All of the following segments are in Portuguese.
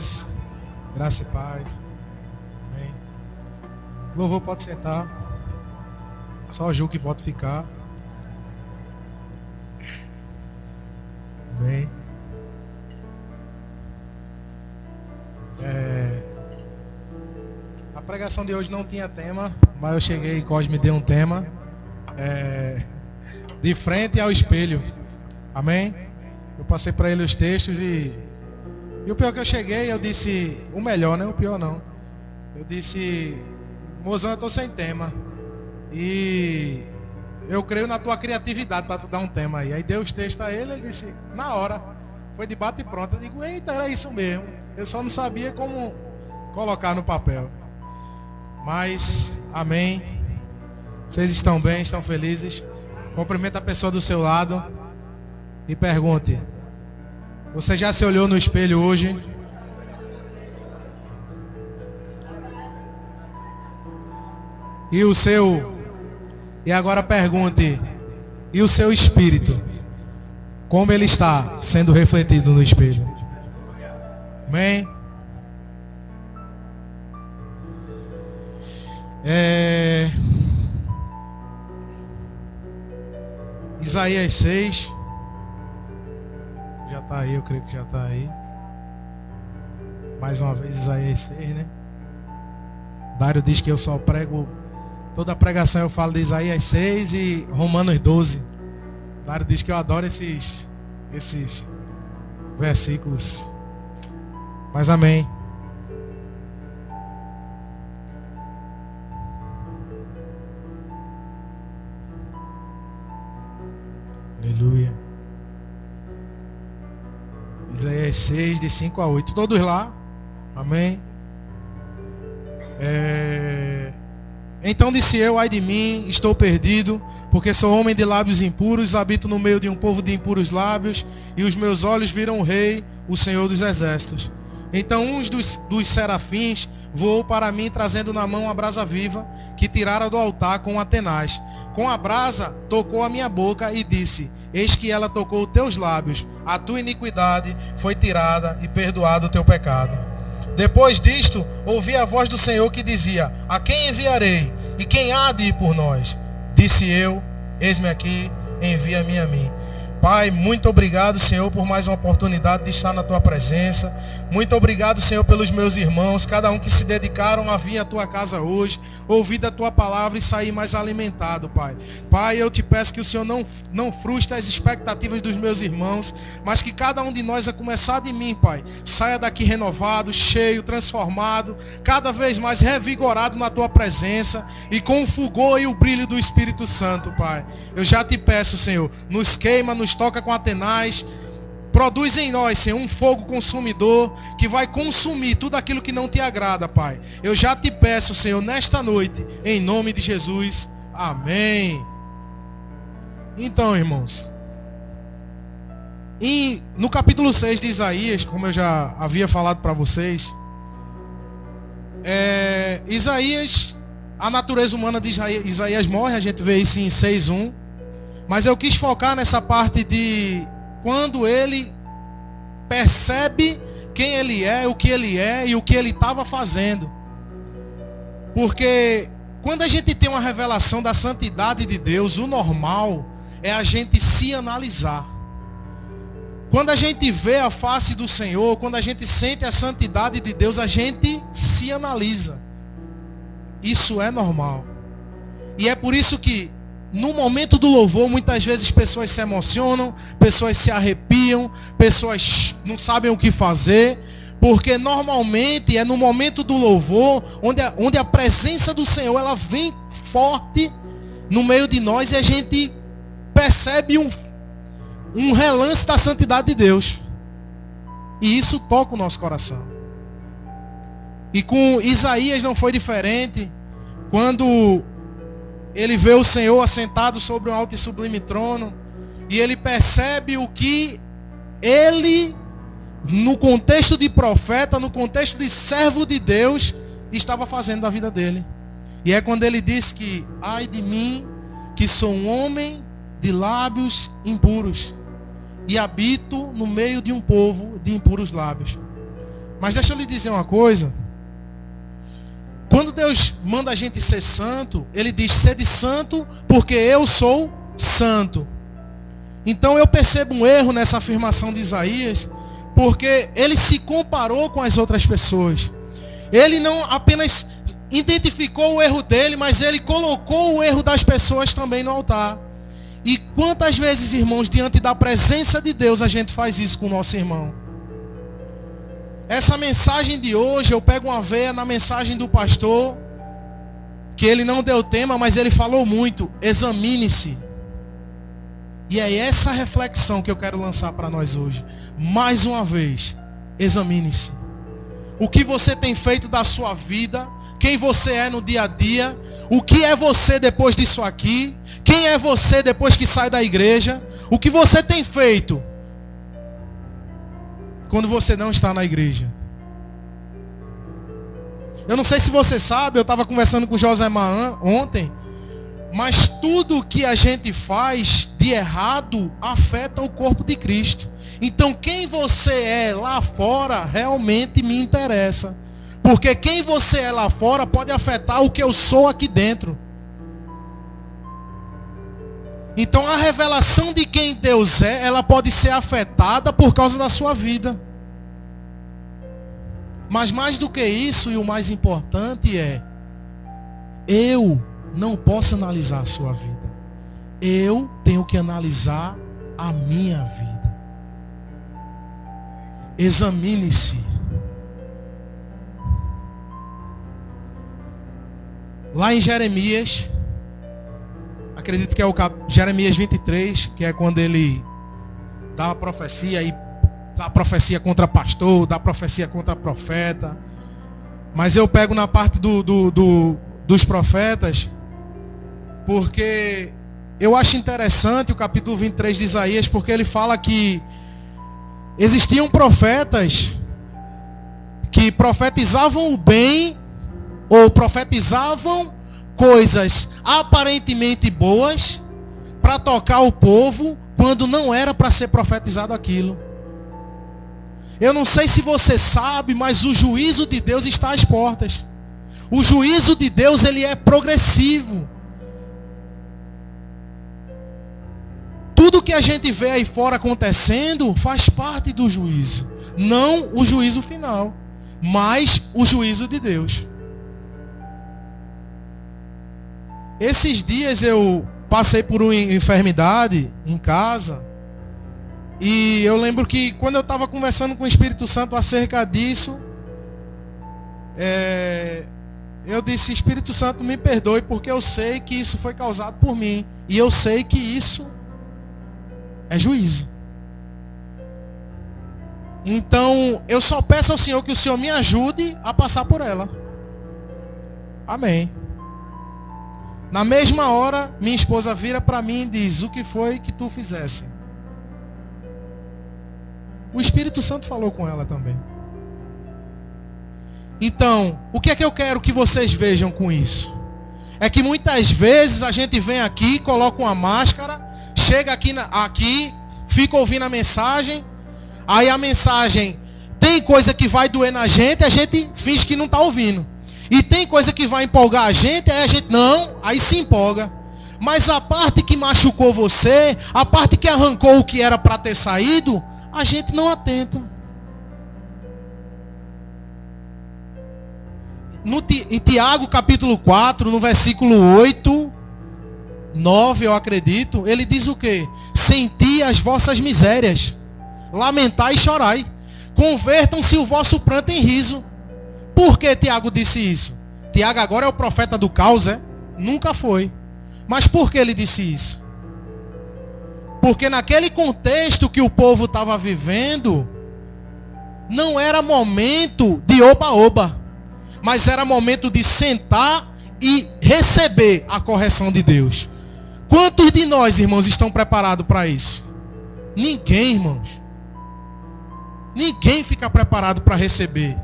queridos, graça e paz. Amém. Louvor, pode sentar. Só o Ju que pode ficar. Amém. A pregação de hoje não tinha tema, mas eu cheguei e Cosme me deu um tema. De frente ao espelho. Amém. Eu passei para ele os textos e o pior que eu cheguei, eu disse, o melhor, né? O pior não. Eu disse, mozão, eu estou sem tema. E eu creio na tua criatividade para tu dar um tema aí. Aí deu os textos a ele, ele disse, na hora. Foi de bate e pronto. Eu digo, eita, era isso mesmo. Eu só não sabia como colocar no papel. Mas, amém. Vocês estão bem, estão felizes? Cumprimenta a pessoa do seu lado e pergunte, você já se olhou no espelho hoje? E agora pergunte, e o seu espírito? Como ele está sendo refletido no espelho? Amém? Isaías 6. Já está aí, eu creio que já está aí. Mais uma vez Isaías 6, né? Dário diz que eu só prego, toda pregação eu falo de Isaías 6 e Romanos 12. Dário diz que eu adoro esses versículos. Mas amém. Aleluia. Isaías 6, de 5 a 8. Todos lá. Amém. Então disse eu, ai de mim, estou perdido, porque sou homem de lábios impuros, habito no meio de um povo de impuros lábios, e os meus olhos viram o Rei, o Senhor dos Exércitos. Então um dos serafins voou para mim, trazendo na mão a brasa viva, que tirara do altar com a tenaz. Com a brasa tocou a minha boca e disse, eis que ela tocou os teus lábios, a tua iniquidade foi tirada e perdoado o teu pecado. Depois disto, ouvi a voz do Senhor que dizia, a quem enviarei? E quem há de ir por nós? Disse eu, eis-me aqui, envia-me a mim. Pai, muito obrigado, Senhor, por mais uma oportunidade de estar na tua presença. Muito obrigado, Senhor, pelos meus irmãos, cada um que se dedicaram a vir à tua casa hoje, ouvir da tua palavra e sair mais alimentado, Pai. Pai, eu te peço que o Senhor não frustre as expectativas dos meus irmãos, mas que cada um de nós, a começar de mim, Pai, saia daqui renovado, cheio, transformado, cada vez mais revigorado na tua presença e com o fulgor e o brilho do Espírito Santo, Pai. Eu já te peço, Senhor, nos queima, nos toca com a tenaz, produz em nós, Senhor, um fogo consumidor que vai consumir tudo aquilo que não te agrada, Pai. Eu já te peço, Senhor, nesta noite, em nome de Jesus, amém. Então, irmãos, no capítulo 6 de Isaías, como eu já havia falado para vocês, Isaías, a natureza humana de Isaías morre, a gente vê isso em 6:1. Mas eu quis focar nessa parte de quando ele percebe quem ele é, o que ele é e o que ele estava fazendo. Porque quando a gente tem uma revelação da santidade de Deus, o normal é a gente se analisar. Quando a gente vê a face do Senhor, quando a gente sente a santidade de Deus, a gente se analisa. Isso é normal. E é por isso que no momento do louvor, muitas vezes pessoas se emocionam, pessoas se arrepiam, pessoas não sabem o que fazer, porque normalmente é no momento do louvor onde a presença do Senhor ela vem forte no meio de nós e a gente percebe um relance da santidade de Deus. E isso toca o nosso coração. E com Isaías não foi diferente. Quando ele vê o Senhor assentado sobre um alto e sublime trono, e ele percebe o que ele, no contexto de profeta, no contexto de servo de Deus, estava fazendo da vida dele. E é quando ele diz que, ai de mim, que sou um homem de lábios impuros, e habito no meio de um povo de impuros lábios. Mas deixa eu lhe dizer uma coisa. Quando Deus manda a gente ser santo, Ele diz, sede santo, porque eu sou santo. Então eu percebo um erro nessa afirmação de Isaías, porque ele se comparou com as outras pessoas. Ele não apenas identificou o erro dele, mas ele colocou o erro das pessoas também no altar. E quantas vezes, irmãos, diante da presença de Deus, a gente faz isso com o nosso irmão? Essa mensagem de hoje, eu pego uma veia na mensagem do pastor, que ele não deu tema, mas ele falou muito, examine-se. E é essa reflexão que eu quero lançar para nós hoje. Mais uma vez, examine-se. O que você tem feito da sua vida, quem você é no dia a dia, o que é você depois disso aqui, quem é você depois que sai da igreja, o que você tem feito quando você não está na igreja. Eu não sei se você sabe, eu estava conversando com o José Maan ontem, mas tudo que a gente faz de errado afeta o corpo de Cristo. Então quem você é lá fora realmente me interessa. Porque quem você é lá fora pode afetar o que eu sou aqui dentro. Então a revelação de quem Deus é, ela pode ser afetada por causa da sua vida. Mas mais do que isso, e o mais importante é, eu não posso analisar a sua vida. Eu tenho que analisar a minha vida. Examine-se. Lá em Jeremias, acredito que é o Jeremias 23, que é quando ele dá a profecia, e dá a profecia contra pastor, dá a profecia contra profeta. Mas eu pego na parte dos profetas, porque eu acho interessante o capítulo 23 de Isaías, porque ele fala que existiam profetas que profetizavam o bem, ou profetizavam coisas aparentemente boas para tocar o povo, quando não era para ser profetizado aquilo. Eu não sei se você sabe, mas o juízo de Deus está às portas. O juízo de Deus, ele é progressivo. Tudo que a gente vê aí fora acontecendo faz parte do juízo. Não o juízo final, mas o juízo de Deus. Esses dias eu passei por uma enfermidade em casa. E eu lembro que quando eu estava conversando com o Espírito Santo acerca disso, eu disse, Espírito Santo, me perdoe, porque eu sei que isso foi causado por mim. E eu sei que isso é juízo. Então, eu só peço ao Senhor que o Senhor me ajude a passar por ela. Amém. Na mesma hora, minha esposa vira para mim e diz, o que foi que tu fizesse? O Espírito Santo falou com ela também. Então, o que é que eu quero que vocês vejam com isso? É que muitas vezes a gente vem aqui, coloca uma máscara, chega aqui, fica ouvindo a mensagem, aí a mensagem tem coisa que vai doer na gente, a gente finge que não está ouvindo. E tem coisa que vai empolgar a gente, aí a gente não, aí se empolga. Mas a parte que machucou você, a parte que arrancou o que era para ter saído, a gente não atenta. Em Tiago capítulo 4, no versículo 8, 9 eu acredito, ele diz o quê? Senti as vossas misérias, lamentai e chorai, convertam-se o vosso pranto em riso. Por que Tiago disse isso? Tiago agora é o profeta do caos, é? Nunca foi. Mas por que ele disse isso? Porque naquele contexto que o povo estava vivendo, não era momento de oba-oba, mas era momento de sentar e receber a correção de Deus. Quantos de nós, irmãos, estão preparados para isso? Ninguém, irmãos. Ninguém fica preparado para receber.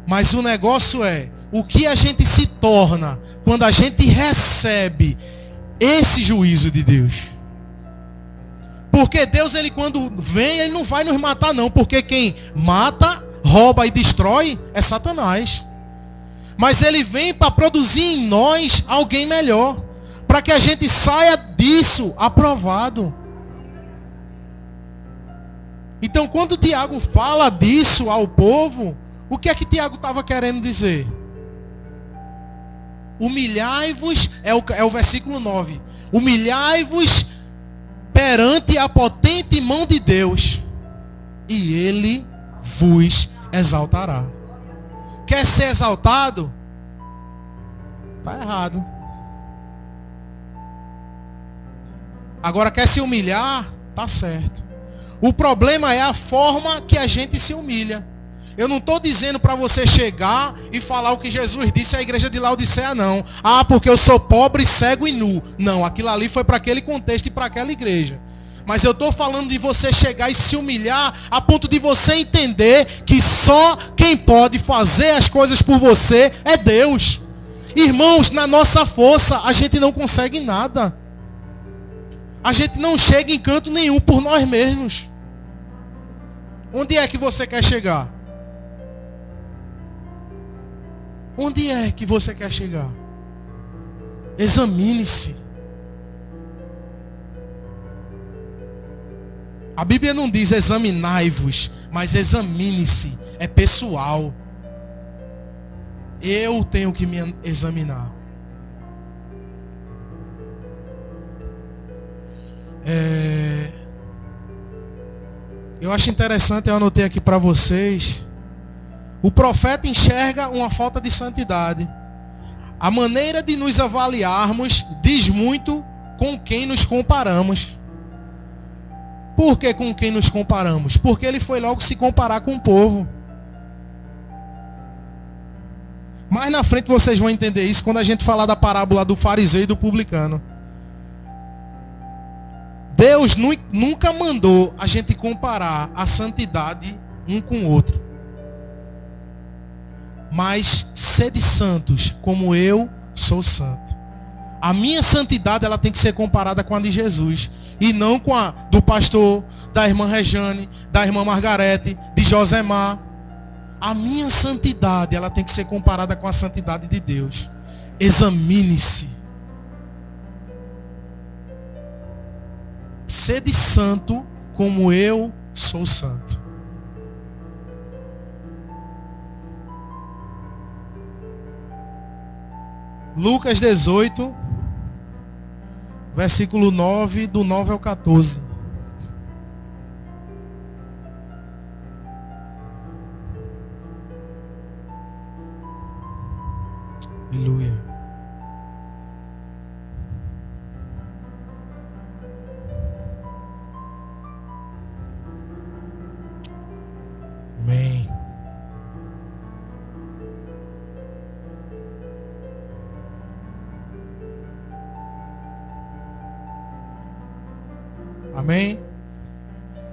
Mas o negócio é, o que a gente se torna quando a gente recebe esse juízo de Deus. Porque Deus, ele quando vem, ele não vai nos matar não. Porque quem mata, rouba e destrói é Satanás. Mas ele vem para produzir em nós alguém melhor, para que a gente saia disso aprovado. Então, quando Tiago fala disso ao povo, o que é que Tiago estava querendo dizer? Humilhai-vos, é o versículo 9. Humilhai-vos perante a potente mão de Deus, e Ele vos exaltará. Quer ser exaltado? Está errado. Agora, quer se humilhar? Está certo. O problema é a forma que a gente se humilha. Eu não estou dizendo para você chegar e falar o que Jesus disse à igreja de Laodiceia, não. Ah, porque eu sou pobre, cego e nu. Não, aquilo ali foi para aquele contexto e para aquela igreja. Mas eu estou falando de você chegar e se humilhar a ponto de você entender que só quem pode fazer as coisas por você é Deus. Irmãos, na nossa força a gente não consegue nada. A gente não chega em canto nenhum por nós mesmos. Onde é que você quer chegar? Onde é que você quer chegar? Examine-se. A Bíblia não diz examinai-vos, mas examine-se. É pessoal. Eu tenho que me examinar. Eu acho interessante, eu anotei aqui para vocês. O profeta enxerga uma falta de santidade. A maneira de nos avaliarmos diz muito com quem nos comparamos. Por que com quem nos comparamos? Porque ele foi logo se comparar com o povo. Mais na frente vocês vão entender isso quando a gente falar da parábola do fariseu e do publicano. Deus nunca mandou a gente comparar a santidade um com o outro. Mas sede santos, como eu sou santo. A minha santidade ela tem que ser comparada com a de Jesus. E não com a do pastor, da irmã Rejane, da irmã Margarete, de Josemar. A minha santidade ela tem que ser comparada com a santidade de Deus. Examine-se. Sede santo como eu sou santo. Lucas 18, versículo 9, do 9 ao 14. Aleluia. Amém. Amém?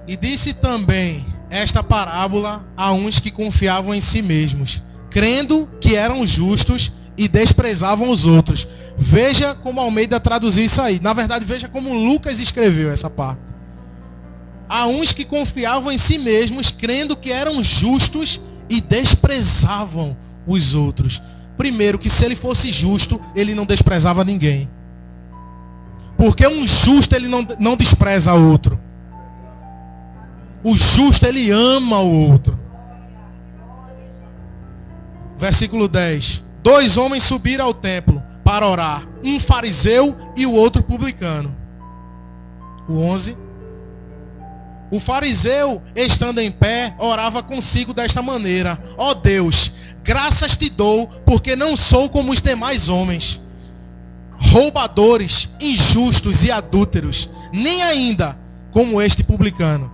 E disse também esta parábola a uns que confiavam em si mesmos, crendo que eram justos e desprezavam os outros. Veja como Almeida traduziu isso aí. Na verdade, veja como Lucas escreveu essa parte. A uns que confiavam em si mesmos, crendo que eram justos e desprezavam os outros. Primeiro, que se ele fosse justo, ele não desprezava ninguém. Porque um justo, ele não despreza o outro. O justo, ele ama o outro. Versículo 10. 2 homens subiram ao templo para orar. Um fariseu e o outro publicano. O 11. O fariseu, estando em pé, orava consigo desta maneira: ó Deus, graças te dou, porque não sou como os demais homens, roubadores, injustos e adúlteros, nem ainda como este publicano.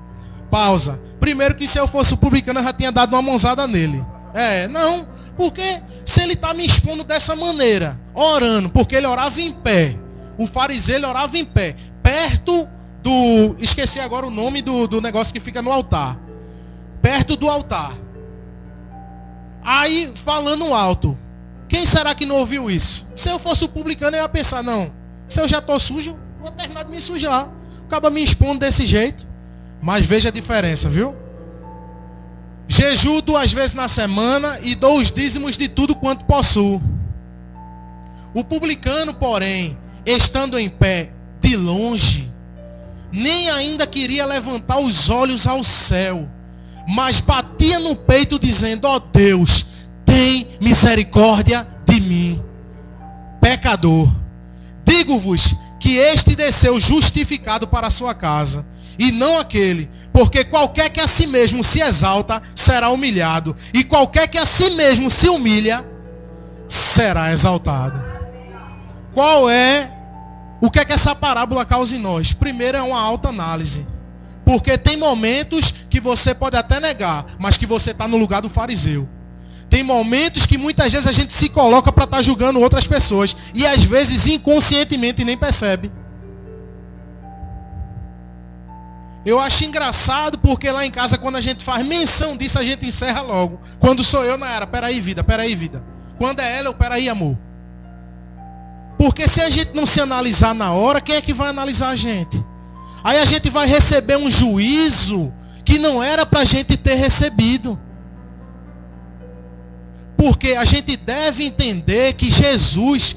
Pausa. Primeiro que se eu fosse o publicano, eu já tinha dado uma mãozada nele. Não, porque se ele está me expondo dessa maneira, orando, porque ele orava em pé. O fariseu, ele orava em pé, perto do... Esqueci agora o nome do negócio que fica no altar. Perto do altar. Aí, falando alto. Quem será que não ouviu isso? Se eu fosse o publicano, eu ia pensar, não, se eu já estou sujo, vou terminar de me sujar. Acaba me expondo desse jeito. Mas veja a diferença, viu? Jejuo 2 vezes na semana e dou os dízimos de tudo quanto possuo. O publicano, porém, estando em pé de longe, nem ainda queria levantar os olhos ao céu, mas batia no peito dizendo: ó Deus, tem misericórdia de mim, pecador. Digo-vos que este desceu justificado para a sua casa, e não aquele, porque qualquer que a si mesmo se exalta, será humilhado, e qualquer que a si mesmo se humilha, será exaltado. O que é que essa parábola causa em nós? Primeiro é uma autoanálise. Porque tem momentos que você pode até negar, mas que você está no lugar do fariseu. Tem momentos que muitas vezes a gente se coloca para estar julgando outras pessoas. E às vezes inconscientemente nem percebe. Eu acho engraçado porque lá em casa, quando a gente faz menção disso, a gente encerra logo. Quando sou eu, não era, peraí vida. Quando é ela, eu, peraí amor. Porque se a gente não se analisar na hora, quem é que vai analisar a gente? Aí a gente vai receber um juízo que não era para a gente ter recebido. Porque a gente deve entender que Jesus,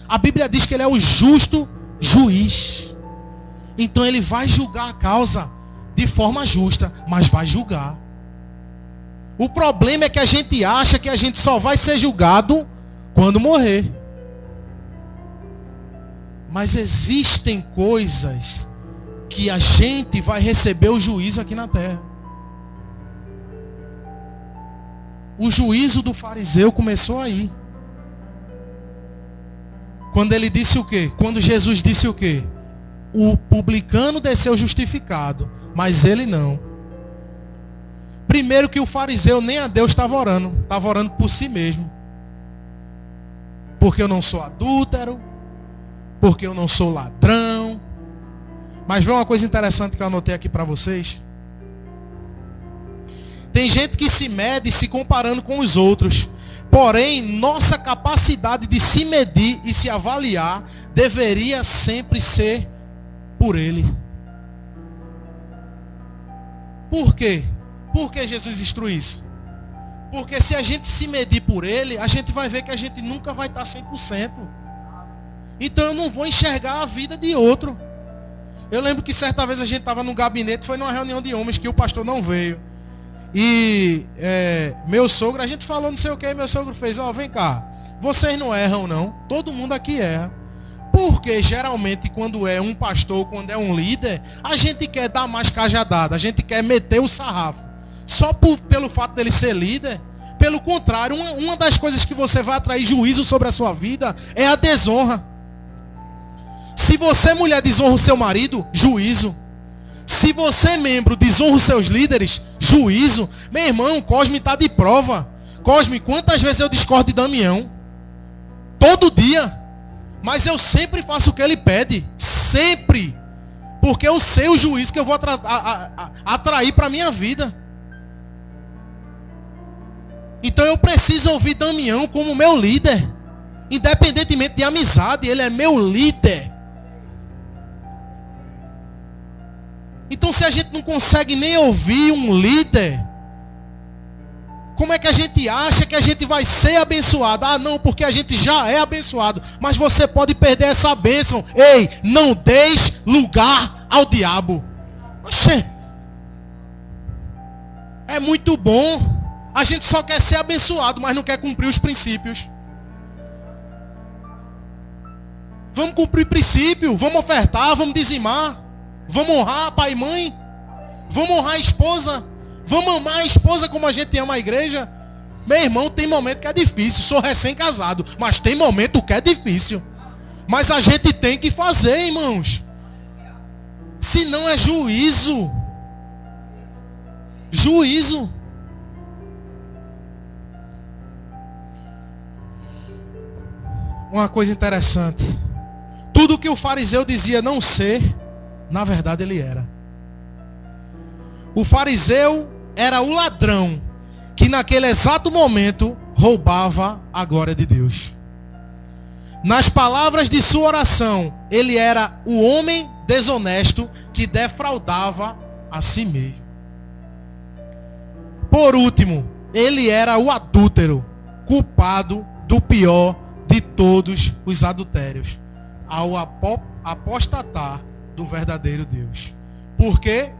a Bíblia diz que ele é o justo juiz. Então ele vai julgar a causa de forma justa, mas vai julgar. O problema é que a gente acha que a gente só vai ser julgado quando morrer. Mas existem coisas que a gente vai receber o juízo aqui na terra. O juízo do fariseu começou aí. Quando ele disse o quê? Quando Jesus disse o quê? O publicano desceu justificado, mas ele não. Primeiro que o fariseu nem a Deus estava orando por si mesmo. Porque eu não sou adúltero, porque eu não sou ladrão. Mas vê uma coisa interessante que eu anotei aqui para vocês. Tem gente que se mede se comparando com os outros. Porém, nossa capacidade de se medir e se avaliar deveria sempre ser por Ele. Por quê? Por que Jesus instrui isso? Porque se a gente se medir por Ele, a gente vai ver que a gente nunca vai estar 100%. Então eu não vou enxergar a vida de outro. Eu lembro que certa vez a gente estava no gabinete, foi numa reunião de homens que o pastor não veio. E meu sogro, a gente falou não sei o que, meu sogro fez: ó, vem cá, vocês não erram não, todo mundo aqui erra. Porque geralmente quando é um pastor, quando é um líder, a gente quer dar mais cajadada, a gente quer meter o sarrafo. Só pelo fato dele ser líder. Pelo contrário, uma das coisas que você vai atrair juízo sobre a sua vida é a desonra. Se você, mulher, desonra o seu marido, juízo. Se você, membro, desonra os seus líderes, juízo. Meu irmão, Cosme está de prova. Cosme, quantas vezes eu discordo de Damião? Todo dia. Mas eu sempre faço o que ele pede. Sempre. Porque eu sei o juízo que eu vou atrair para a minha vida. Então eu preciso ouvir Damião como meu líder. Independentemente de amizade, ele é meu líder. Então se a gente não consegue nem ouvir um líder, como é que a gente acha que a gente vai ser abençoado? Ah não, porque a gente já é abençoado. Mas você pode perder essa bênção. Ei, não deis lugar ao diabo. Oxê, é muito bom. A gente só quer ser abençoado, mas não quer cumprir os princípios. Vamos cumprir princípio, vamos ofertar, vamos dizimar. Vamos honrar pai e mãe. Vamos honrar a esposa. Vamos amar a esposa como a gente ama a igreja. Meu irmão, tem momento que é difícil. Sou recém-casado, mas tem momento que é difícil. Mas a gente tem que fazer, irmãos. Senão é juízo. Juízo. Uma coisa interessante. Tudo que o fariseu dizia não ser, na verdade ele era. O fariseu era o ladrão que naquele exato momento roubava a glória de Deus. Nas palavras de sua oração, ele era o homem desonesto que defraudava a si mesmo. Por último, ele era o adúltero, culpado do pior de todos os adultérios, ao apostatar do verdadeiro Deus. Por quê?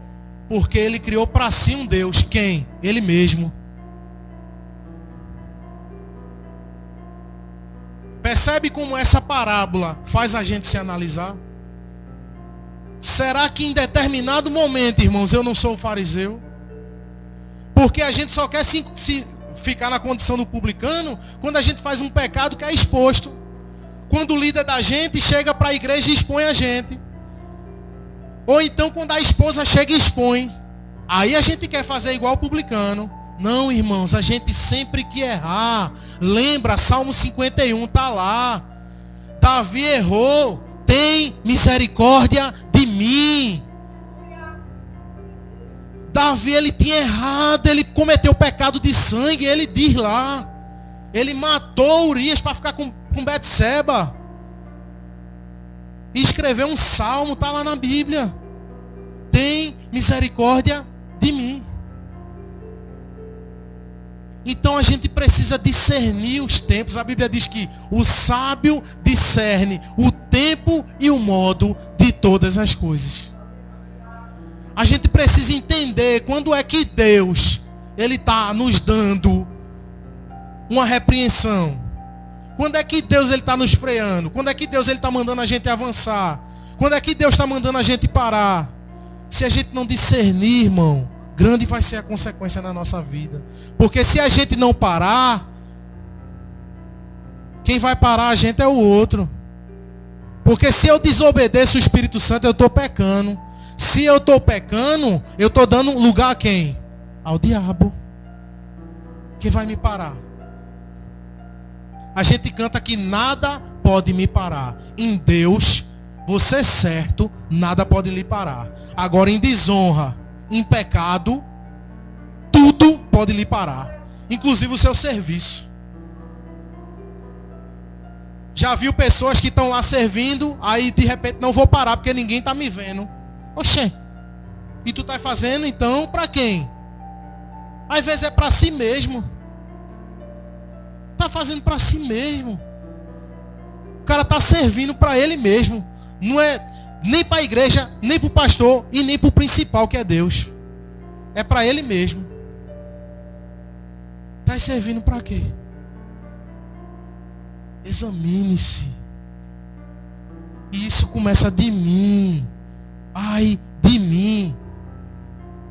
Porque ele criou para si um Deus. Quem? Ele mesmo. Percebe como essa parábola faz a gente se analisar? Será que em determinado momento, irmãos, eu não sou fariseu? Porque a gente só quer se ficar na condição do publicano quando a gente faz um pecado que é exposto. Quando o líder da gente chega para a igreja e expõe a gente. Ou então quando a esposa chega e expõe. Aí a gente quer fazer igual o publicano. Não, irmãos, a gente sempre que errar. Lembra, Salmo 51 está lá. Davi errou. Tem misericórdia de mim. Davi, ele tinha errado. Ele cometeu pecado de sangue. Ele diz lá. Ele matou Urias para ficar com Betseba. E escreveu um salmo. Está lá na Bíblia. Tem misericórdia de mim. Então a gente precisa discernir os tempos. A Bíblia diz que o sábio discerne o tempo e o modo de todas as coisas. A gente precisa entender quando é que Deus ele está nos dando uma repreensão. Quando é que Deus ele está nos freando? Quando é que Deus ele está mandando a gente avançar? Quando é que Deus está mandando a gente parar? Se a gente não discernir, irmão, grande vai ser a consequência na nossa vida. Porque se a gente não parar, quem vai parar a gente é o outro. Porque se eu desobedeço o Espírito Santo, eu estou pecando. Se eu estou pecando, eu estou dando lugar a quem? Ao diabo. Quem vai me parar? A gente canta que nada pode me parar. Em Deus, você é certo, nada pode lhe parar. Agora em desonra, em pecado, tudo pode lhe parar. Inclusive o seu serviço. Já viu pessoas que estão lá servindo, aí de repente não vou parar porque ninguém está me vendo. Oxê. E tu está fazendo então para quem? Às vezes é para si mesmo. Está fazendo para si mesmo. O cara está servindo para ele mesmo. Não é nem para a igreja, nem para o pastor e nem para o principal que é Deus. É para ele mesmo. Está servindo para quê? Examine-se. E isso começa de mim. Ai, de mim.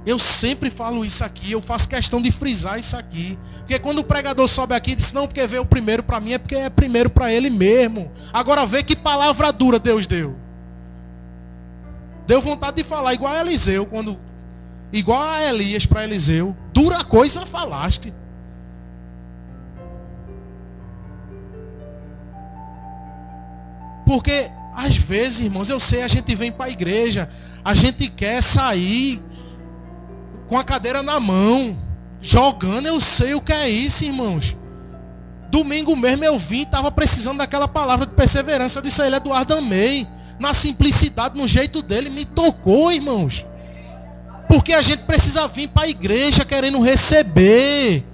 Eu sempre falo isso aqui. Eu faço questão de frisar isso aqui. Porque quando o pregador sobe aqui e diz, não, porque veio primeiro para mim, é porque é primeiro para ele mesmo. Agora vê que palavra dura Deus deu. Deu vontade de falar igual a Eliseu, igual a Elias para Eliseu. Dura coisa falaste. Porque às vezes, irmãos, eu sei, a gente vem para a igreja, a gente quer sair com a cadeira na mão, jogando. Eu sei o que é isso, irmãos. Domingo mesmo eu vim, estava precisando daquela palavra de perseverança. Eu disse a ele, Eduardo, amei. Na simplicidade, no jeito dele, me tocou, irmãos. Porque a gente precisa vir para a igreja querendo receber.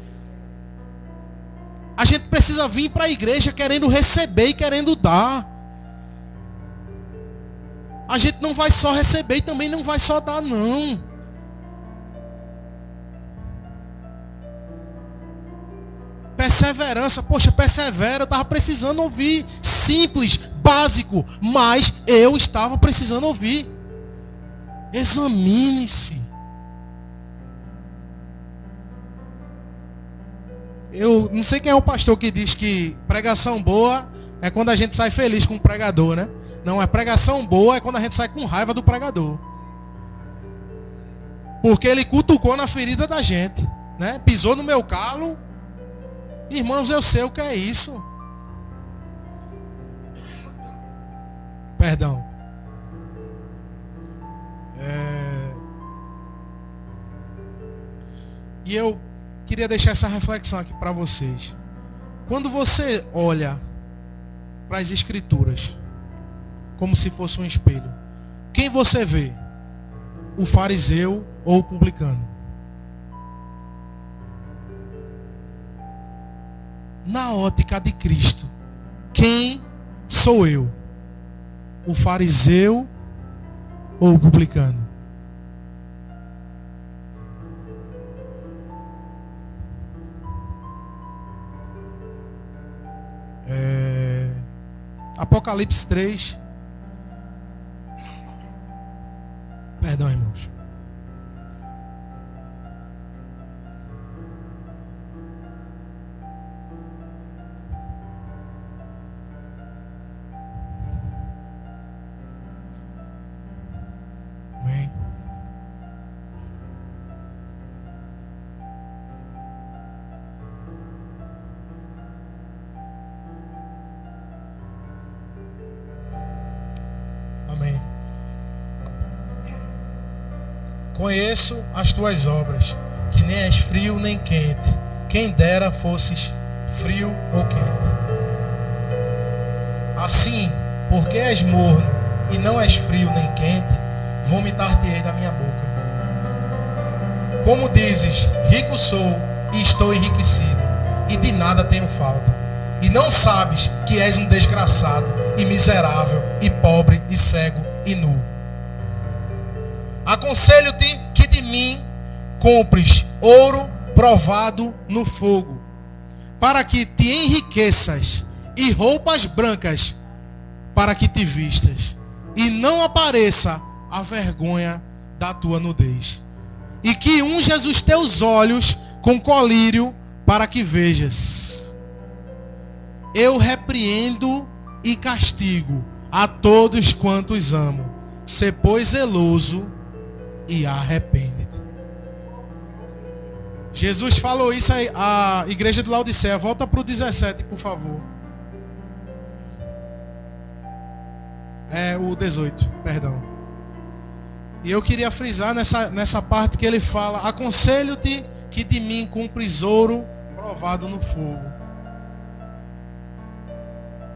A gente precisa vir para a igreja querendo receber e querendo dar. A gente não vai só receber e também não vai só dar, não. Perseverança, poxa, persevera, eu estava precisando ouvir. Simples, básico, mas eu estava precisando ouvir. Examine-se. Eu não sei quem é o pastor que diz que pregação boa é quando a gente sai feliz com o pregador, né? Não, é pregação boa é quando a gente sai com raiva do pregador. Porque ele cutucou na ferida da gente, né? Pisou no meu calo. Irmãos, eu sei o que é isso. Perdão. E eu queria deixar essa reflexão aqui para vocês. Quando você olha para as Escrituras como se fosse um espelho, quem você vê? O fariseu ou o publicano? na ótica de Cristo, quem sou eu? O fariseu ou o publicano? Apocalipse 3. Perdão, irmãos. Amém. Amém. Conheço as tuas obras, que nem és frio nem quente. Quem dera fosses frio ou quente. Assim, porque és morno e não és frio nem quente, vomitar-te-ei da minha boca. Como dizes, rico sou e estou enriquecido, e de nada tenho falta. E não sabes que és um desgraçado e miserável e pobre e cego e nu. Aconselho-te que de mim compres ouro provado no fogo, para que te enriqueças, e roupas brancas, para que te vistas, e não apareça a vergonha da tua nudez. E que unjas os teus olhos com colírio, para que vejas. Eu repreendo e castigo a todos quantos amo. Sê, pois, zeloso e arrepende-te. Jesus falou isso à igreja de Laodiceia. Volta para o 17, por favor. O 18, perdão. E eu queria frisar nessa parte que ele fala: aconselho-te que de mim cumpres ouro provado no fogo.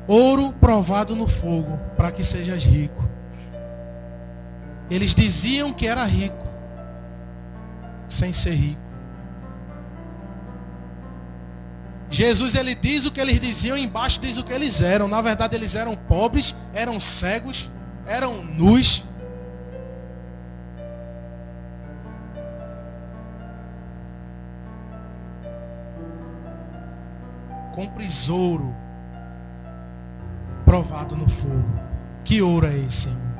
Ouro provado no fogo, para que sejas rico. Eles diziam que era rico, sem ser rico. Jesus, ele diz o que eles diziam, embaixo diz o que eles eram. Na verdade, eles eram pobres, eram cegos, eram nus. Compres ouro provado no fogo. Que ouro é esse, irmão?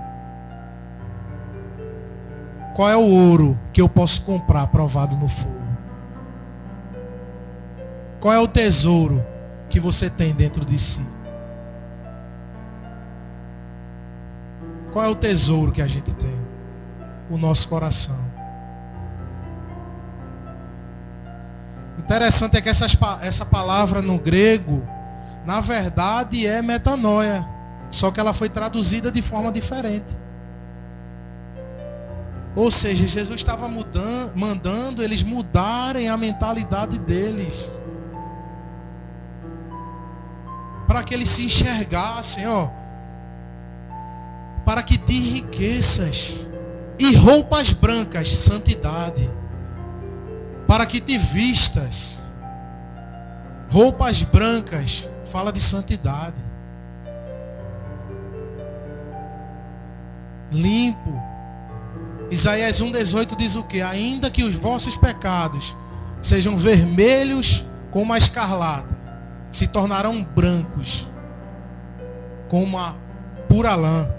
Qual é o ouro que eu posso comprar provado no fogo? Qual é o tesouro que você tem dentro de si? Qual é o tesouro que a gente tem? O nosso coração. Interessante é que essa palavra no grego, na verdade, é metanoia. Só que ela foi traduzida de forma diferente. Ou seja, Jesus estava mandando eles mudarem a mentalidade deles, para que eles se enxergassem, para que te enriqueças, e roupas brancas, santidade, para que te vistas. Roupas brancas fala de santidade, limpo. Isaías 1,18 diz o que? Ainda que os vossos pecados sejam vermelhos como a escarlata, se tornarão brancos como a pura lã.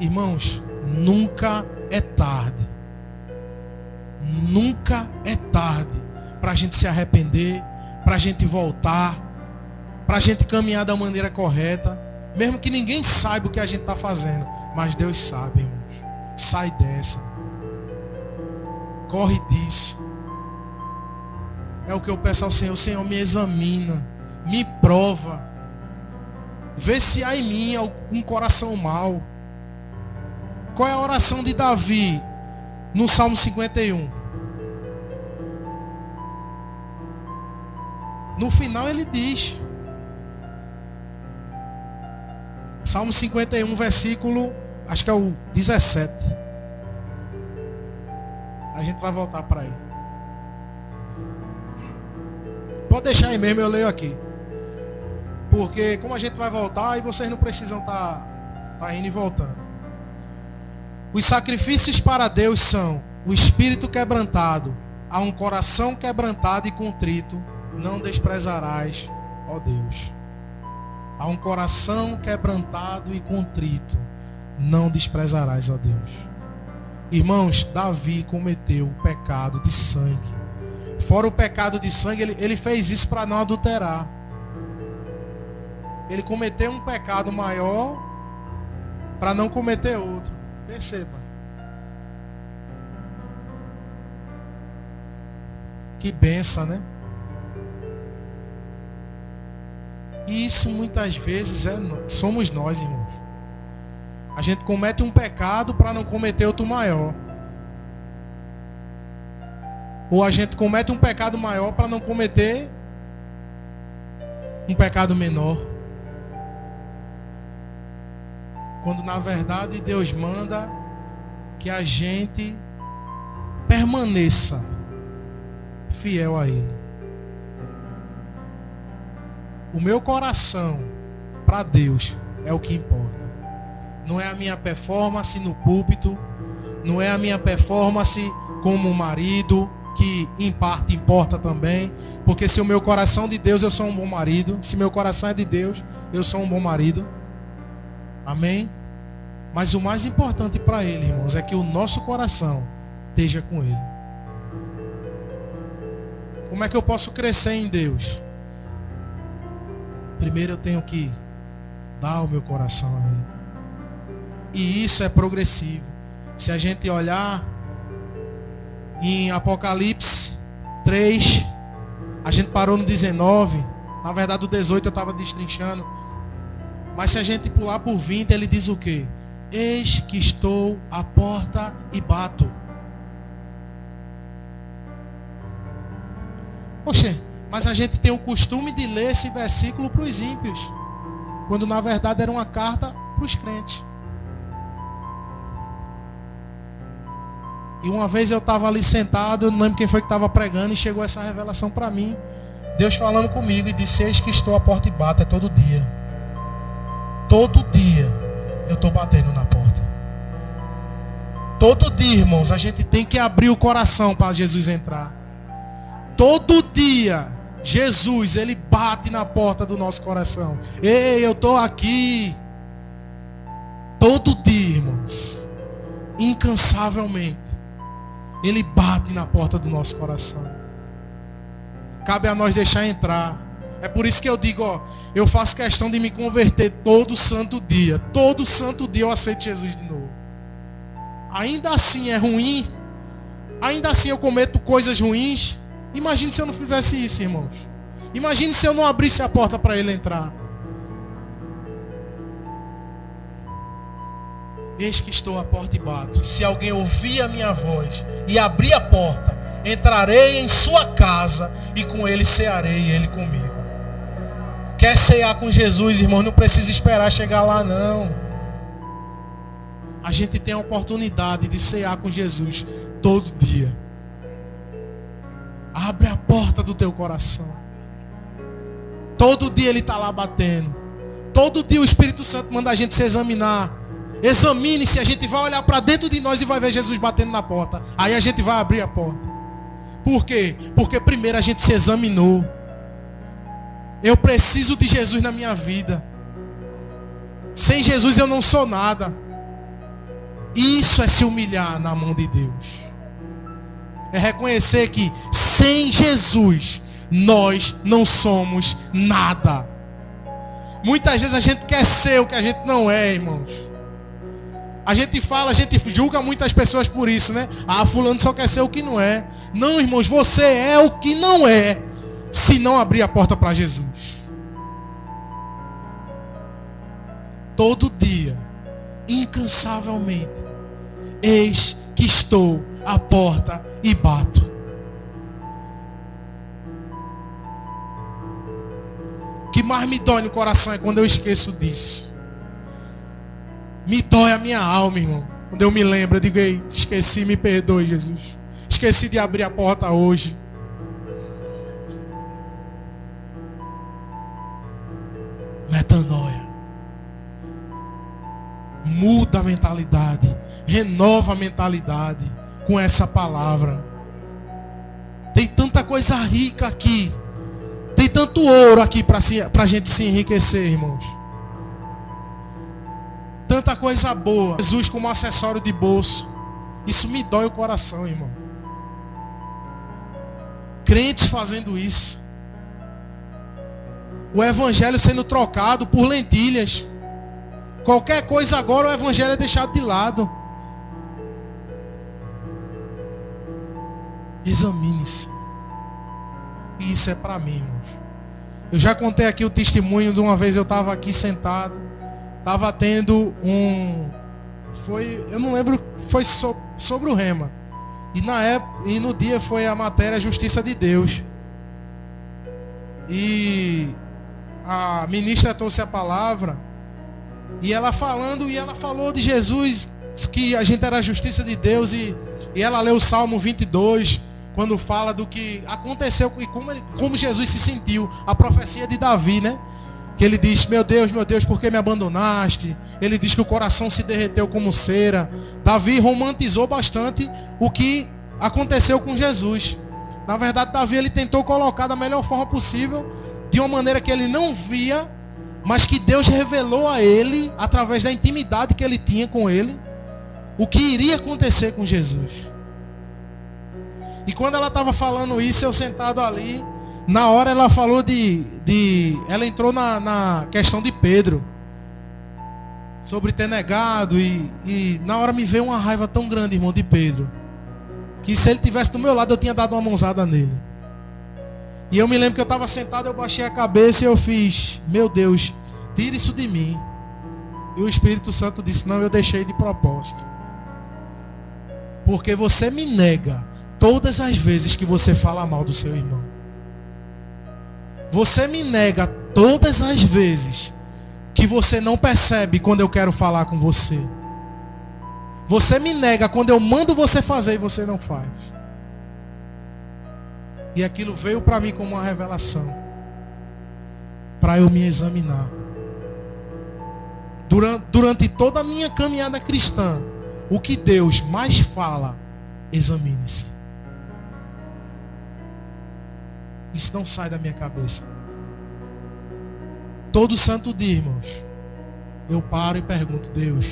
Irmãos, nunca é tarde. Nunca é tarde para a gente se arrepender, para a gente voltar, para a gente caminhar da maneira correta, mesmo que ninguém saiba o que a gente está fazendo, mas Deus sabe, irmãos. Sai dessa, corre disso. É o que eu peço ao Senhor: Senhor, me examina, me prova, vê se há em mim algum coração mau. Qual é a oração de Davi no Salmo 51? No final ele diz, Salmo 51, versículo, acho que é o 17. A gente vai voltar para aí. Pode deixar aí mesmo, eu leio aqui. Porque como a gente vai voltar, e vocês não precisam tá indo e voltando. Os sacrifícios para Deus são o espírito quebrantado, a um coração quebrantado e contrito, não desprezarás, ó Deus. A um coração quebrantado e contrito, não desprezarás, ó Deus. Irmãos, Davi cometeu o pecado de sangue. Fora o pecado de sangue, ele fez isso para não adulterar. Ele cometeu um pecado maior para não cometer outro. Perceba. Que benção, né? E isso muitas vezes somos nós, irmãos. A gente comete um pecado para não cometer outro maior. Ou a gente comete um pecado maior para não cometer um pecado menor. Quando na verdade Deus manda que a gente permaneça fiel a Ele. O meu coração para Deus é o que importa. Não é a minha performance no púlpito, não é a minha performance como marido, que em parte importa também, porque se o meu coração é de Deus, eu sou um bom marido. Se meu coração é de Deus, eu sou um bom marido. Amém? Mas o mais importante para Ele, irmãos, é que o nosso coração esteja com Ele. Como é que eu posso crescer em Deus? Primeiro eu tenho que dar o meu coração a Ele. E isso é progressivo. Se a gente olhar em Apocalipse 3, a gente parou no 19. Na verdade o 18 eu estava destrinchando. Mas se a gente pular por 20, ele diz o quê? Eis que estou à porta e bato. Poxa, mas a gente tem o costume de ler esse versículo para os ímpios, quando na verdade era uma carta para os crentes. E uma vez eu estava ali sentado, eu não lembro quem foi que estava pregando, e chegou essa revelação para mim. Deus falando comigo e disse: eis que estou à porta e bato. É todo dia. Todo dia eu estou batendo na porta. Todo dia, irmãos, a gente tem que abrir o coração para Jesus entrar. Todo dia Jesus, Ele bate na porta do nosso coração. Ei, eu estou aqui. Todo dia, irmãos, incansavelmente, Ele bate na porta do nosso coração. Cabe a nós deixar entrar. É por isso que eu digo, ó, eu faço questão de me converter todo santo dia. Todo santo dia eu aceito Jesus de novo. Ainda assim é ruim. Ainda assim eu cometo coisas ruins. Imagine se eu não fizesse isso, irmãos. Imagine se eu não abrisse a porta para Ele entrar. Eis que estou à porta e bato. Se alguém ouvir a minha voz e abrir a porta, entrarei em sua casa e com ele cearei e ele comigo. Quer cear com Jesus, irmão? Não precisa esperar chegar lá, não. A gente tem a oportunidade de cear com Jesus todo dia. Abre a porta do teu coração. Todo dia Ele está lá batendo. Todo dia o Espírito Santo manda a gente se examinar. Examine se a gente vai olhar para dentro de nós e vai ver Jesus batendo na porta. Aí a gente vai abrir a porta. Por quê? Porque primeiro a gente se examinou. Eu preciso de Jesus na minha vida. Sem Jesus eu não sou nada. Isso é se humilhar na mão de Deus. É reconhecer que sem Jesus nós não somos nada. Muitas vezes a gente quer ser o que a gente não é, irmãos. A gente fala, a gente julga muitas pessoas por isso, né? Ah, fulano só quer ser o que não é. Não, irmãos, você é o que não é, se não abrir a porta para Jesus. Todo dia, incansavelmente, eis que estou à porta e bato. O que mais me dói no coração é quando eu esqueço disso. Me dói a minha alma, irmão. Quando eu me lembro, eu digo: ei, esqueci, me perdoe, Jesus. Esqueci de abrir a porta hoje. metanoia. Muda a mentalidade, renova a mentalidade com essa palavra. Tem tanta coisa rica aqui, tem tanto ouro aqui para a gente se enriquecer, irmãos. Tanta coisa boa. Jesus como acessório de bolso. Isso me dói o coração, irmão. Crentes fazendo isso. O evangelho sendo trocado por lentilhas. Qualquer coisa agora o evangelho é deixado de lado. Examine-se. E isso é para mim, irmãos. Eu já contei aqui o testemunho de uma vez eu estava aqui sentado. Estava tendo eu não lembro, foi sobre o rema. E na época, e no dia foi a matéria Justiça de Deus. E a ministra trouxe a palavra. E ela falou de Jesus, que a gente era a justiça de Deus. E ela leu o Salmo 22, quando fala do que aconteceu e como Jesus se sentiu. A profecia de Davi, né? Que ele diz, meu Deus, por que me abandonaste? Ele diz que o coração se derreteu como cera. Davi romantizou bastante o que aconteceu com Jesus. Na verdade, Davi ele tentou colocar da melhor forma possível, de uma maneira que ele não via, mas que Deus revelou a ele, através da intimidade que ele tinha com ele, o que iria acontecer com Jesus. E quando ela estava falando isso, eu sentado ali, na hora ela falou ela entrou na questão de Pedro, sobre ter negado, e na hora me veio uma raiva tão grande, irmão, de Pedro, que se ele tivesse do meu lado eu tinha dado uma mãozada nele. E eu me lembro que eu estava sentado, eu baixei a cabeça e eu fiz, meu Deus, tira isso de mim. E o Espírito Santo disse, não, eu deixei de propósito. Porque você me nega todas as vezes que você fala mal do seu irmão. Você me nega todas as vezes que você não percebe quando eu quero falar com você. Você me nega quando eu mando você fazer e você não faz. E aquilo veio para mim como uma revelação, para eu me examinar. Durante toda a minha caminhada cristã, o que Deus mais fala, examine-se. Isso não sai da minha cabeça. Todo santo dia, irmãos, eu paro e pergunto, Deus,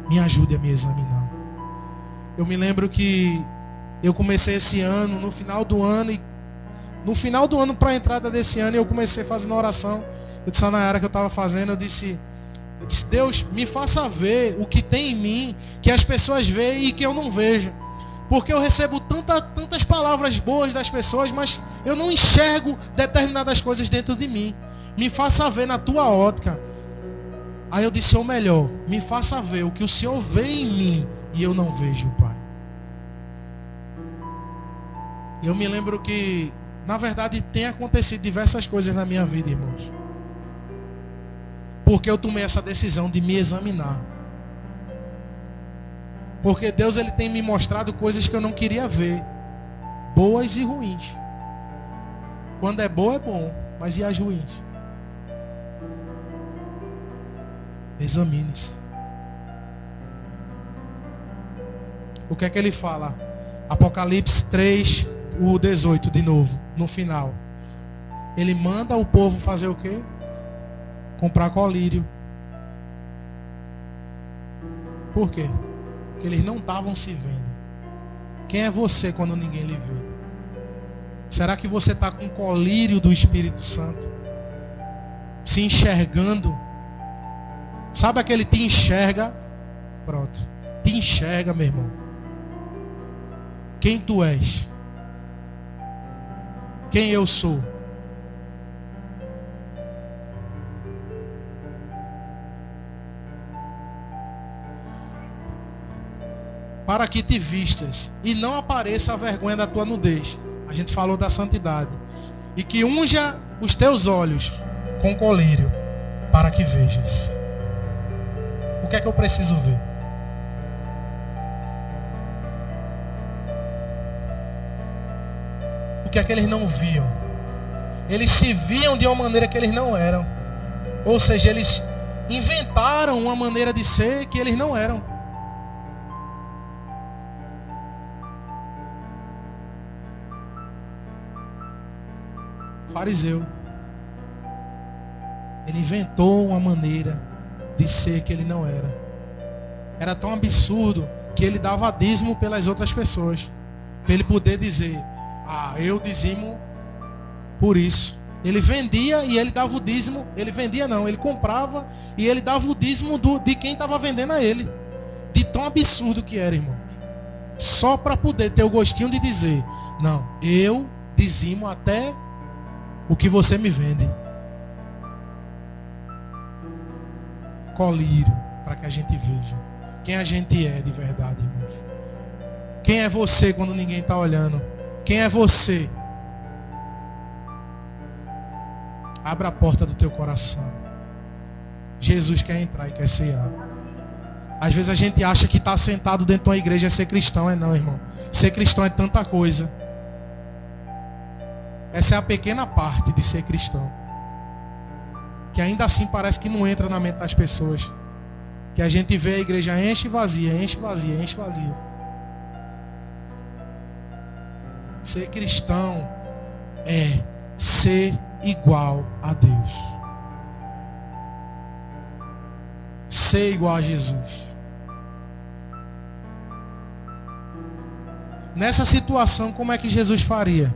me ajude a me examinar. Eu me lembro que eu comecei esse ano, no final do ano, para a entrada desse ano, eu comecei fazendo oração. Eu disse a Nayara que eu estava fazendo, eu disse, Deus, me faça ver o que tem em mim, que as pessoas veem e que eu não vejo. Porque eu recebo tantas palavras boas das pessoas, mas eu não enxergo determinadas coisas dentro de mim. Me faça ver na tua ótica. Aí eu disse, ou melhor, me faça ver o que o Senhor vê em mim e eu não vejo, Pai. E eu me lembro que, na verdade, tem acontecido diversas coisas na minha vida, irmãos. Porque eu tomei essa decisão de me examinar. Porque Deus ele tem me mostrado coisas que eu não queria ver. Boas e ruins. Quando é boa é bom, mas e as ruins? Examine-se. O que é que ele fala? Apocalipse 3, o 18 de novo, no final. Ele manda o povo fazer o quê? Comprar colírio. Por quê? Porque eles não estavam se vendo. Quem é você quando ninguém lhe vê? Será que você está com colírio do Espírito Santo? Se enxergando? Sabe aquele te enxerga? Pronto. Te enxerga, meu irmão. Quem tu és? Quem eu sou? Para que te vistas e não apareça a vergonha da tua nudez. A gente falou da santidade. E que unja os teus olhos com colírio, para que vejas. O que é que eu preciso ver? O que é que eles não viam? Eles se viam de uma maneira que eles não eram. Ou seja, eles inventaram uma maneira de ser que eles não eram. Fariseu. Ele inventou uma maneira de ser que ele não era. Era tão absurdo que ele dava dízimo pelas outras pessoas. Para ele poder dizer, eu dizimo por isso. Ele vendia e ele dava o dízimo. Ele vendia não, ele comprava e ele dava o dízimo de quem estava vendendo a ele. De tão absurdo que era, irmão. Só para poder ter o gostinho de dizer, não, eu dizimo até o que você me vende. Colírio, para que a gente veja quem a gente é de verdade, irmãos. Quem é você quando ninguém está olhando? Quem é você? Abra a porta do teu coração. Jesus quer entrar e quer cear. Às vezes a gente acha que estar sentado dentro de uma igreja é ser cristão. É não, irmão. Ser cristão é tanta coisa. Essa é a pequena parte de ser cristão. Que ainda assim parece que não entra na mente das pessoas. Que a gente vê a igreja enche e vazia, enche e vazia, enche e vazia. Ser cristão é ser igual a Deus. Ser igual a Jesus. Nessa situação, como é que Jesus faria?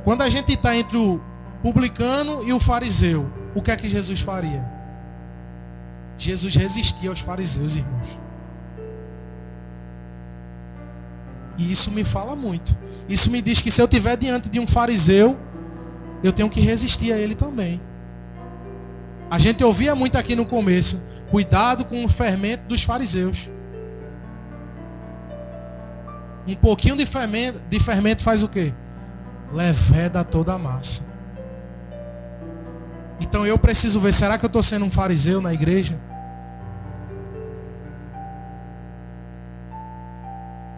Quando a gente está entre o publicano e o fariseu, o que é que Jesus faria? Jesus resistia aos fariseus, irmãos. E isso me fala muito. Isso me diz que se eu estiver diante de um fariseu, eu tenho que resistir a ele também. A gente ouvia muito aqui no começo, cuidado com o fermento dos fariseus. Um pouquinho de fermento faz o quê? Leveda toda a massa. Então eu preciso ver, será que eu estou sendo um fariseu na igreja?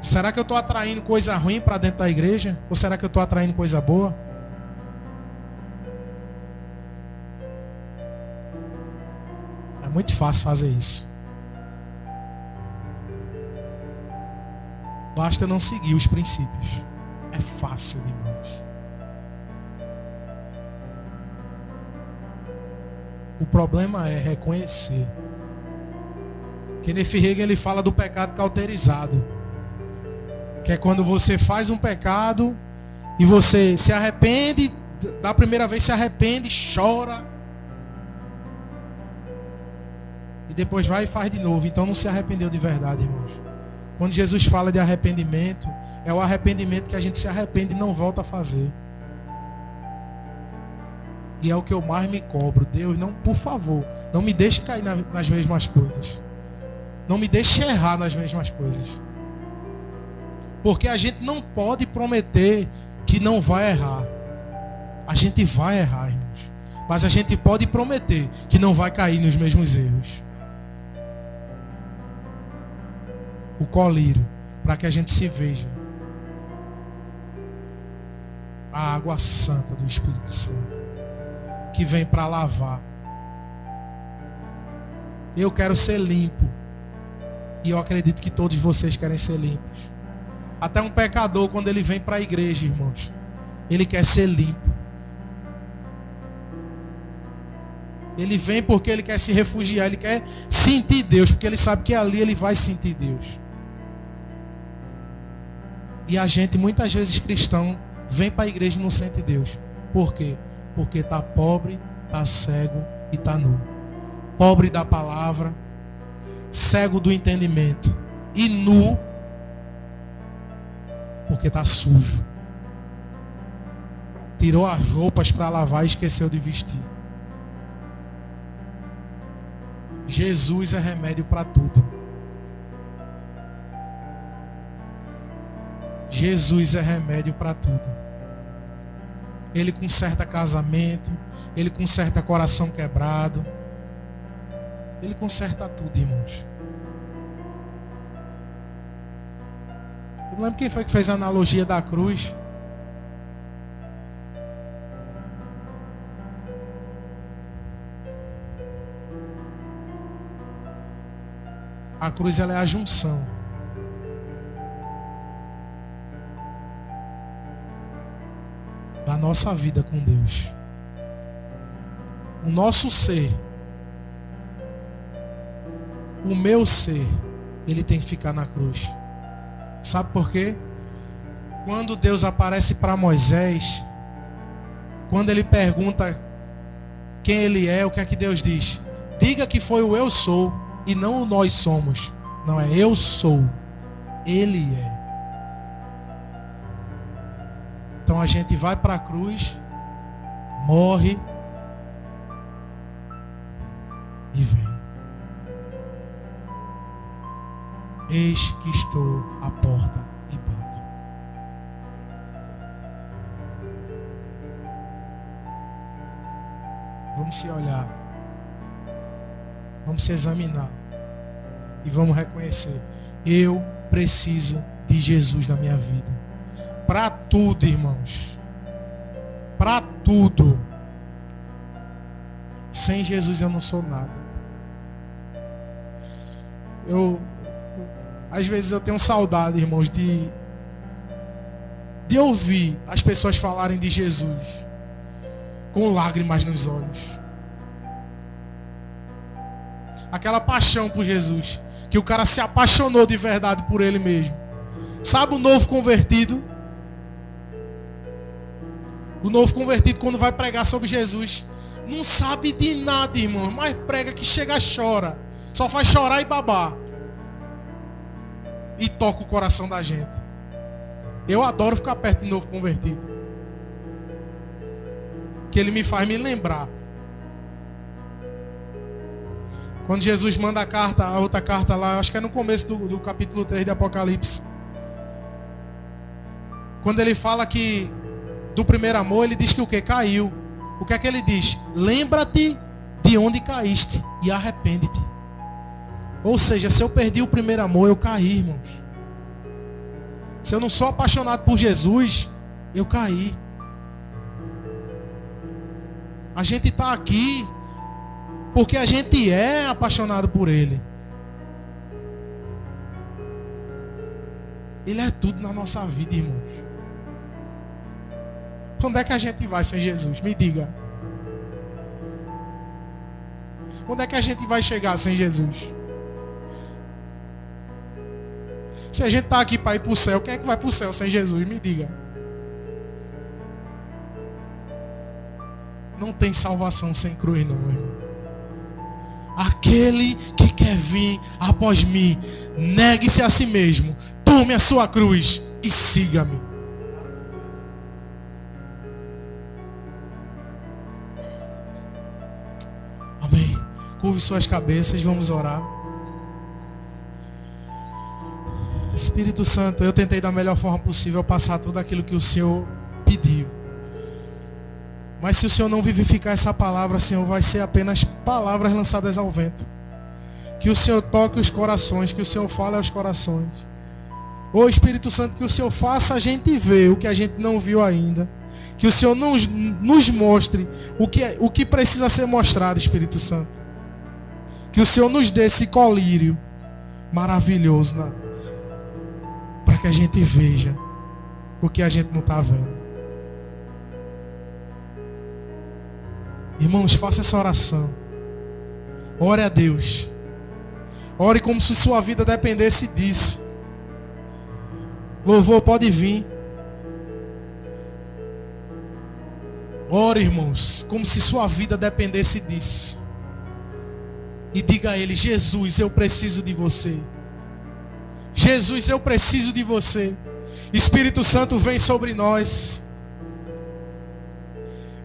Será que eu estou atraindo coisa ruim para dentro da igreja? Ou será que eu estou atraindo coisa boa? É muito fácil fazer isso. Basta não seguir os princípios. É fácil demais. O problema é reconhecer. Kenneth Hagin, ele fala do pecado cauterizado. Que é quando você faz um pecado e você se arrepende, da primeira vez se arrepende, chora. E depois vai e faz de novo. Então não se arrependeu de verdade, irmãos. Quando Jesus fala de arrependimento, é o arrependimento que a gente se arrepende e não volta a fazer. E é o que eu mais me cobro. Deus, não, por favor, não me deixe cair nas mesmas coisas. Não me deixe errar nas mesmas coisas. Porque a gente não pode prometer que não vai errar. A gente vai errar, irmãos. Mas a gente pode prometer que não vai cair nos mesmos erros. O colírio, para que a gente se veja. A água santa do Espírito Santo, que vem para lavar. Eu quero ser limpo. E eu acredito que todos vocês querem ser limpos. Até um pecador, quando ele vem para a igreja, irmãos, ele quer ser limpo. Ele vem porque ele quer se refugiar, ele quer sentir Deus, porque ele sabe que ali ele vai sentir Deus. E a gente, muitas vezes cristão, vem para a igreja e não sente Deus. Por quê? Porque está pobre, está cego e está nu. Pobre da palavra, cego do entendimento e nu, porque está sujo. Tirou as roupas para lavar e esqueceu de vestir. Jesus é remédio para tudo. Jesus é remédio para tudo. Ele conserta casamento, ele conserta coração quebrado. Ele conserta tudo, irmãos. Eu não lembro quem foi que fez a analogia da cruz. A cruz, ela é a junção. Da nossa vida com Deus. O nosso ser, o meu ser, ele tem que ficar na cruz. Sabe por quê? Quando Deus aparece para Moisés, quando ele pergunta quem ele é, o que é que Deus diz? Diga que foi o eu sou e não o nós somos. Não, é eu sou. Ele é. Então a gente vai para a cruz, morre e vem. Eis que estou à porta e bato. Vamos se olhar. Vamos se examinar. E vamos reconhecer. Eu preciso de Jesus na minha vida. Para tudo, irmãos. Para tudo. Sem Jesus eu não sou nada. Às vezes eu tenho saudade, irmãos, de ouvir as pessoas falarem de Jesus com lágrimas nos olhos. Aquela paixão por Jesus, que o cara se apaixonou de verdade por ele mesmo. Sabe o novo convertido? O novo convertido, quando vai pregar sobre Jesus, não sabe de nada, irmão, mas prega que chega, chora. Só faz chorar e babar. E toca o coração da gente. Eu adoro ficar perto de novo convertido. Que ele me faz me lembrar. Quando Jesus manda a outra carta lá, acho que é no começo do capítulo 3 de Apocalipse. Quando ele fala que do primeiro amor, ele diz que o que? Caiu. O que é que ele diz? Lembra-te de onde caíste e arrepende-te. Ou seja, se eu perdi o primeiro amor, eu caí, irmãos. Se eu não sou apaixonado por Jesus, eu caí. A gente está aqui porque a gente é apaixonado por Ele. Ele é tudo na nossa vida, irmãos. Onde é que a gente vai sem Jesus? Me diga. Onde é que a gente vai chegar sem Jesus? Se a gente está aqui para ir para o céu, quem é que vai para o céu sem Jesus? Me diga. Não tem salvação sem cruz, não, irmão. Aquele que quer vir após mim, negue-se a si mesmo, tome a sua cruz e siga-me. Amém. Curve suas cabeças, vamos orar. Espírito Santo, eu tentei da melhor forma possível passar tudo aquilo que o Senhor pediu. Mas se o Senhor não vivificar essa palavra, Senhor, vai ser apenas palavras lançadas ao vento. Que o Senhor toque os corações, que o Senhor fale aos corações. Ô Espírito Santo, que o Senhor faça a gente ver o que a gente não viu ainda. Que o Senhor nos mostre o que precisa ser mostrado, Espírito Santo. Que o Senhor nos dê esse colírio maravilhoso, para que a gente veja o que a gente não está vendo. Irmãos, faça essa oração. Ore a Deus. Ore como se sua vida dependesse disso. Louvor pode vir. Ore, irmãos, como se sua vida dependesse disso. E diga a Ele: Jesus, eu preciso de você. Jesus, eu preciso de você. Espírito Santo, vem sobre nós.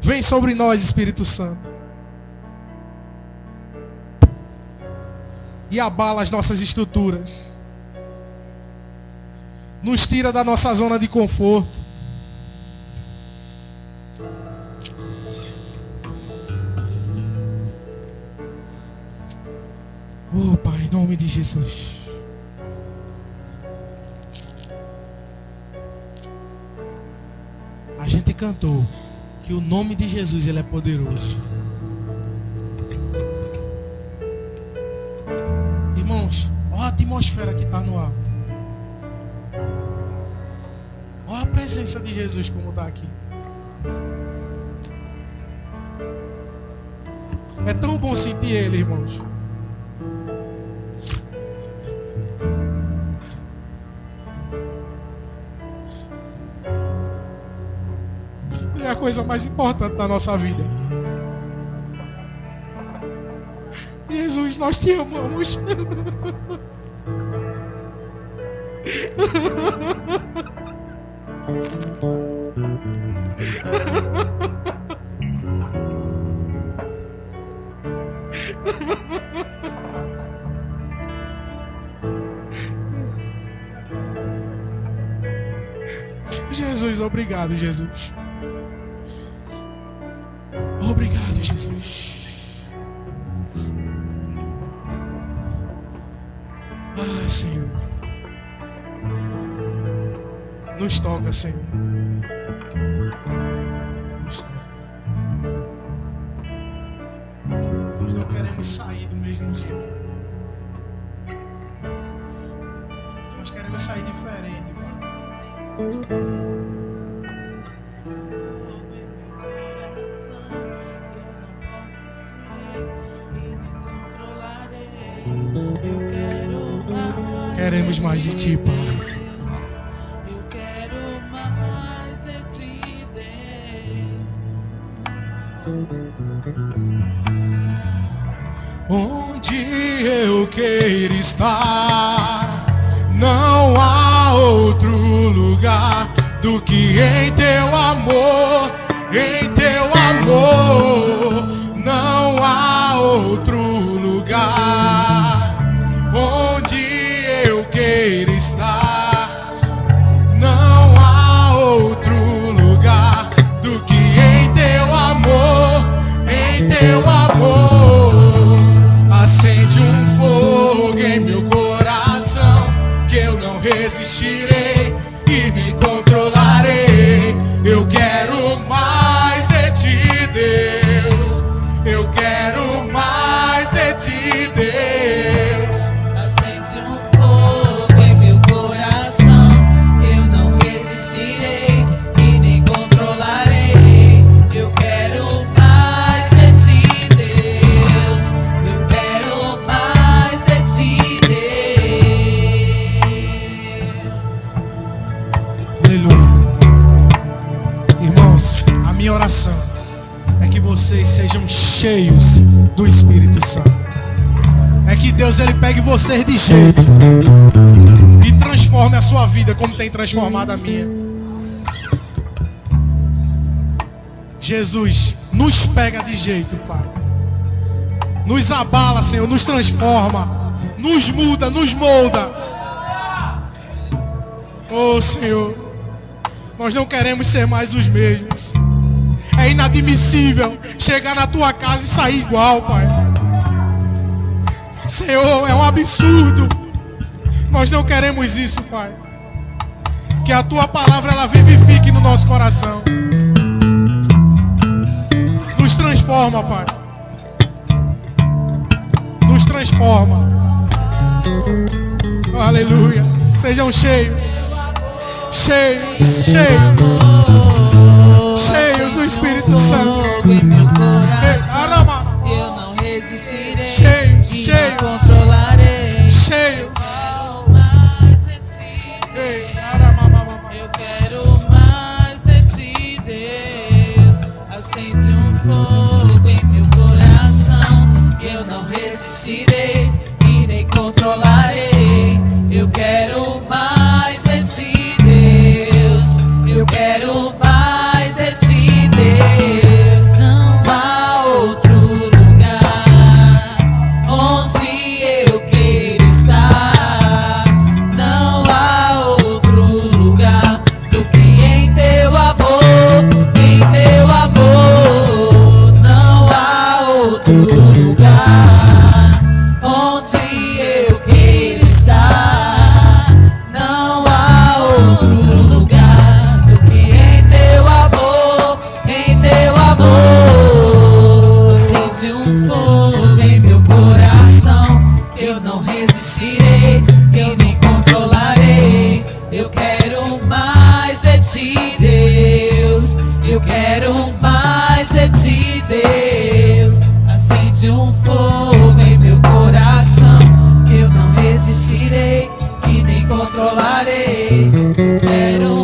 Vem sobre nós, Espírito Santo. E abala as nossas estruturas. Nos tira da nossa zona de conforto. Oh, Pai, em nome de Jesus. A gente cantou que o nome de Jesus, ele é poderoso. Irmãos, ó atmosfera que está no ar. Olha a presença de Jesus como está aqui. É tão bom sentir Ele, irmãos. Ele é a coisa mais importante da nossa vida. Jesus, nós te amamos. Jesus, obrigado, Jesus. Obrigado, Jesus. Ah, Senhor. Nos toca, Senhor. Nos toca. Nós não queremos sair do mesmo jeito. Nós queremos sair diferente, Pai. Queremos mais de Ti, Pai. Eu quero mais de Ti, Deus. Onde eu queira estar, não há outro lugar do que em Teu amor, em Teu amor. Não há outro lugar onde eu queira estar. Não há outro lugar do que em Teu amor, em Teu amor. Acende um fogo em meu coração que eu não resistirei e me controlarei. Eu quero mais de Ti, Deus. Eu quero mais de Ti, Deus. Acende um fogo em meu coração, eu não resistirei e nem controlarei. Eu quero mais de Ti, Deus. Eu quero mais de Ti, Deus. Aleluia. Irmãos, a minha oração é que vocês sejam cheios do Espírito Santo. É que Deus, Ele pegue vocês de jeito e transforme a sua vida como tem transformado a minha. Jesus, nos pega de jeito, Pai. Nos abala, Senhor, nos transforma, nos muda, nos molda. Oh, Senhor, nós não queremos ser mais os mesmos. É inadmissível chegar na Tua casa e sair igual, Pai. Senhor, é um absurdo. Nós não queremos isso, Pai. Que a Tua palavra, ela vivifique no nosso coração. Nos transforma, Pai. Nos transforma. Oh, aleluia. Sejam cheios. Cheios, cheios. Cheios do Espírito Santo. Em meu coração, eu não resistirei Cheios, e cheios. não controlarei. Cheios. Mais de Ti, eu quero mais de Ti, Deus. Acende um fogo em meu coração, eu não resistirei e nem controlarei. Eu quero mais de Ti, Deus. Eu quero Acende um fogo em meu coração, eu não resistirei e nem controlarei. Quero